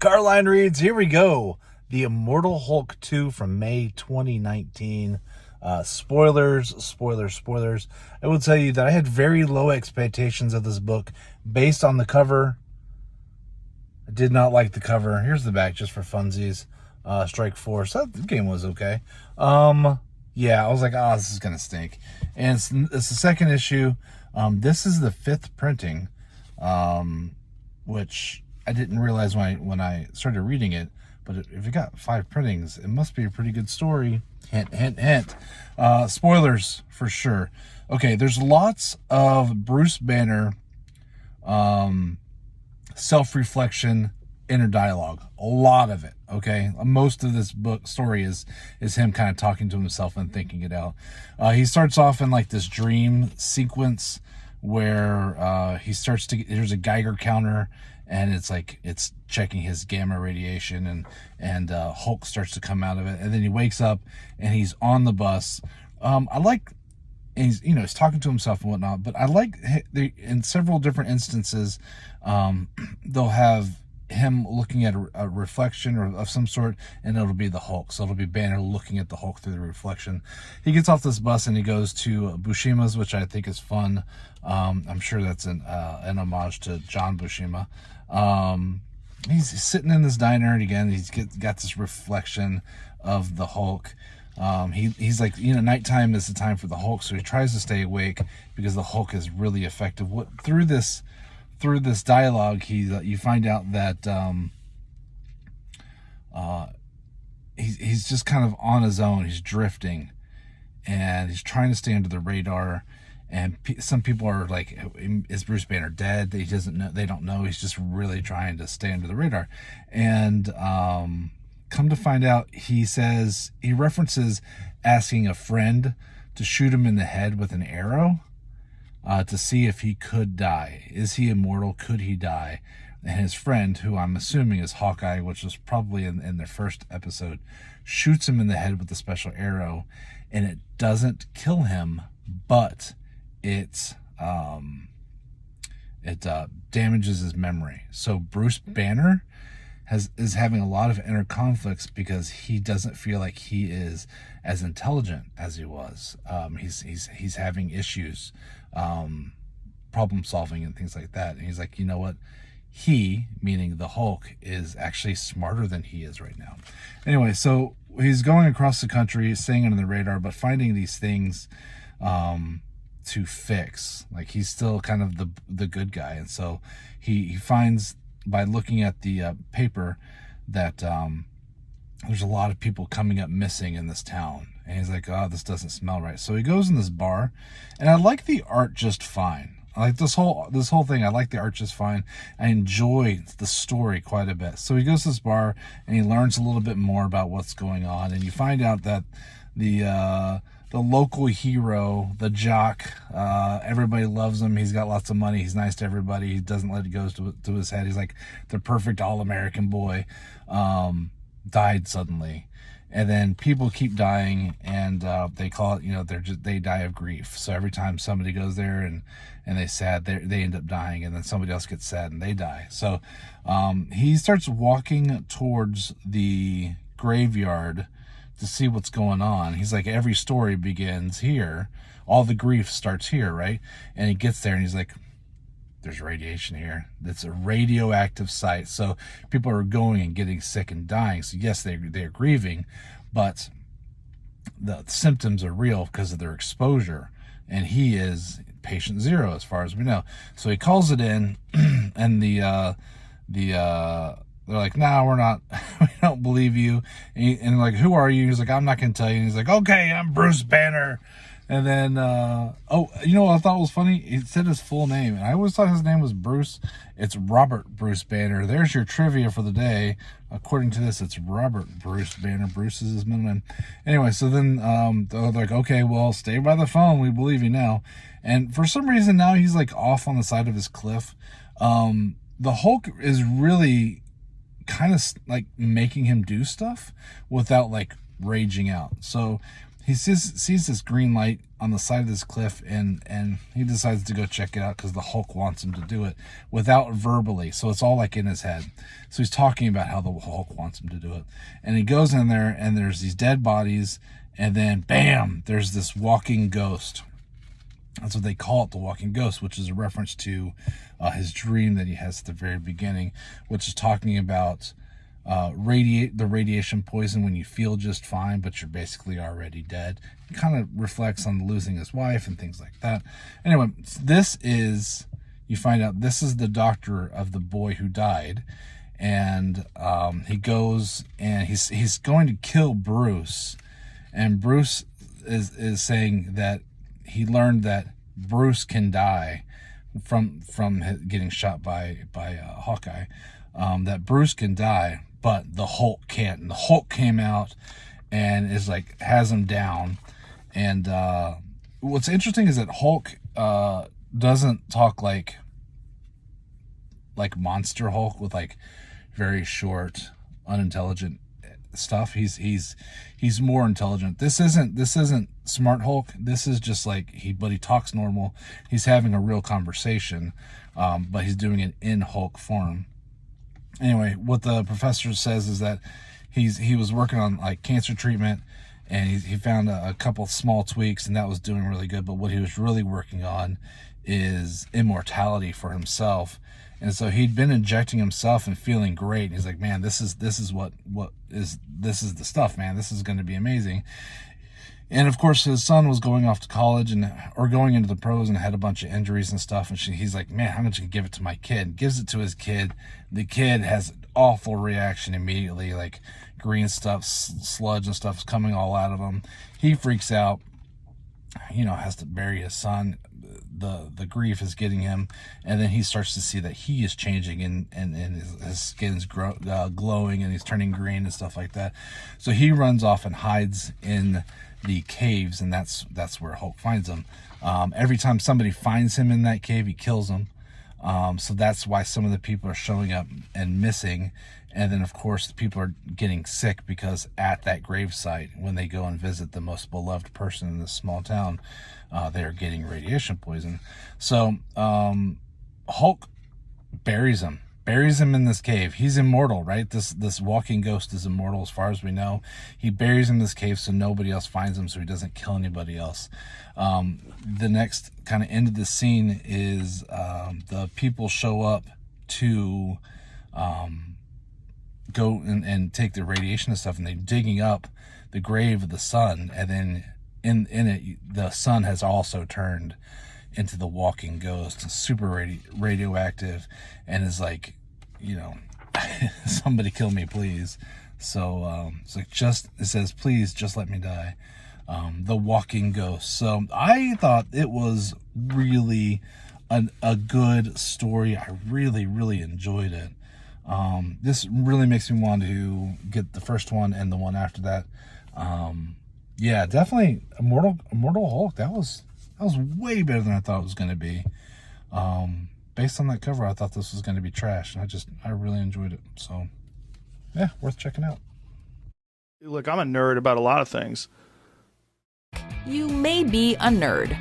Carline reads, here we go. The Immortal Hulk 2 from May 2019. Spoilers. I will tell you that I had very low expectations of this book based on the cover. I did not like the cover. Here's the back just for funsies. Strike Force. That game was okay. Yeah, I was like, this is going to stink. And it's the second issue. This is the 5th printing, which I didn't realize when I started reading it. But if it got 5 printings, it must be a pretty good story. Hint, hint, hint. Spoilers for sure. Okay, there's lots of Bruce Banner self-reflection, inner dialogue. A lot of it, okay? Most of this book story is him kind of talking to himself and thinking it out. He starts off in like this dream sequence where he starts to, there's a Geiger counter, and it's checking his gamma radiation, and Hulk starts to come out of it, and then he wakes up and he's on the bus. He's talking to himself and whatnot, but I like in several different instances, they'll have him looking at a reflection or of some sort, and it'll be the Hulk. So it'll be Banner looking at the Hulk through the reflection. He gets off this bus and he goes to Bushima's, which I think is fun. I'm sure that's an homage to John Buscema. He's sitting in this diner, and again, he's got this reflection of the Hulk. He's like, nighttime is the time for the Hulk, so he tries to stay awake because the Hulk is really effective. Through this dialogue, you find out that he's just kind of on his own. He's drifting, and he's trying to stay under the radar. And some people are like, "Is Bruce Banner dead?" He doesn't know. They don't know. He's just really trying to stay under the radar. And come to find out, he references asking a friend to shoot him in the head with an arrow to see if he could die. Is he immortal? Could he die? And his friend, who I'm assuming is Hawkeye, which was probably in their first episode, shoots him in the head with a special arrow, and it doesn't kill him, but it damages his memory. So Bruce Banner is having a lot of inner conflicts because he doesn't feel like he is as intelligent as he was. He's having issues, problem solving and things like that. And he's like, you know what? He, meaning the Hulk, is actually smarter than he is right now. Anyway, so he's going across the country, staying under the radar, but finding these things to fix. Like, he's still kind of the good guy. And so he finds, by looking at the paper, that there's a lot of people coming up missing in this town. And he's like, this doesn't smell right. So he goes in this bar, and I like the art just fine. I like this whole thing. I like the art just fine. I enjoy the story quite a bit. So he goes to this bar, and he learns a little bit more about what's going on. And you find out that the local hero, the jock, everybody loves him. He's got lots of money. He's nice to everybody. He doesn't let it go to his head. He's like the perfect all-American boy. Died suddenly. And then people keep dying, and they call it, they die of grief. So every time somebody goes there and they're sad, they end up dying, and then somebody else gets sad and they die. So he starts walking towards the graveyard to see what's going on. He's like, every story begins here. All the grief starts here, right? And he gets there and he's like, there's radiation here. It's a radioactive site. So people are going and getting sick and dying. So yes, they're grieving, but the symptoms are real because of their exposure. And he is patient 0 as far as we know. So he calls it in, and they're like, nah, we're not, we don't believe you. And like, who are you? He's like, I'm not going to tell you. And he's like, okay, I'm Bruce Banner. And then, what I thought was funny? He said his full name. And I always thought his name was Bruce. It's Robert Bruce Banner. There's your trivia for the day. According to this, it's Robert Bruce Banner. Bruce is his middle name. Anyway, so then they're like, okay, well, stay by the phone. We believe you now. And for some reason, now he's like off on the side of his cliff. The Hulk is really kind of like making him do stuff without like raging out. So he sees this green light on the side of this cliff, and he decides to go check it out because the Hulk wants him to do it without verbally. So it's all like in his head. So he's talking about how the Hulk wants him to do it. And he goes in there, and there's these dead bodies, and then bam, there's this walking ghost. That's what they call it, the walking ghost, which is a reference to his dream that he has at the very beginning, which is talking about the radiation poison when you feel just fine, but you're basically already dead. It kind of reflects on losing his wife and things like that. Anyway, you find out this is the doctor of the boy who died, and he goes and he's going to kill Bruce, and Bruce is saying that he learned that Bruce can die from getting shot by Hawkeye, that Bruce can die, but the Hulk can't. And the Hulk came out and is like, has him down. And what's interesting is that Hulk doesn't talk like Monster Hulk with like very short, unintelligent stuff. He's more intelligent. This isn't Smart Hulk. This is just like but he talks normal. He's having a real conversation, but he's doing it in Hulk form. Anyway, what the professor says is that he was working on like cancer treatment, and he found a couple small tweaks, and that was doing really good. But what he was really working on is immortality for himself. And so he'd been injecting himself and feeling great. And he's like, man, this is the stuff, man. This is going to be amazing. And of course, his son was going off to college or going into the pros and had a bunch of injuries and stuff. And he's like, man, I'm just gonna give it to my kid. Gives it to his kid. The kid has an awful reaction immediately, like green stuff, sludge and stuff is coming all out of him. He freaks out. Has to bury his son. The grief is getting him, and then he starts to see that he is changing, and his skin's glowing, and he's turning green and stuff like that. So he runs off and hides in the caves, and that's where Hulk finds him. Every time somebody finds him in that cave, he kills them. So that's why some of the people are showing up and missing. And then, of course, the people are getting sick because at that gravesite, when they go and visit the most beloved person in this small town, they are getting radiation poison. So Hulk buries him in this cave. He's immortal, right? This walking ghost is immortal as far as we know. He buries him in this cave so nobody else finds him, so he doesn't kill anybody else. The next kind of end of the scene is the people show up to go and take the radiation and stuff, and they're digging up the grave of the son, and then in it the son has also turned into the walking ghost, super radioactive, and is like, somebody kill me, please. So it's like, it says, please just let me die. The walking ghost. So I thought it was really a good story. I really, really enjoyed it. This really makes me want to get the first one and the one after that. Yeah, definitely Immortal Hulk. That was way better than I thought it was going to be. Based on that cover, I thought this was going to be trash, and I really enjoyed it. So, yeah, worth checking out. Look, I'm a nerd about a lot of things. You may be a nerd,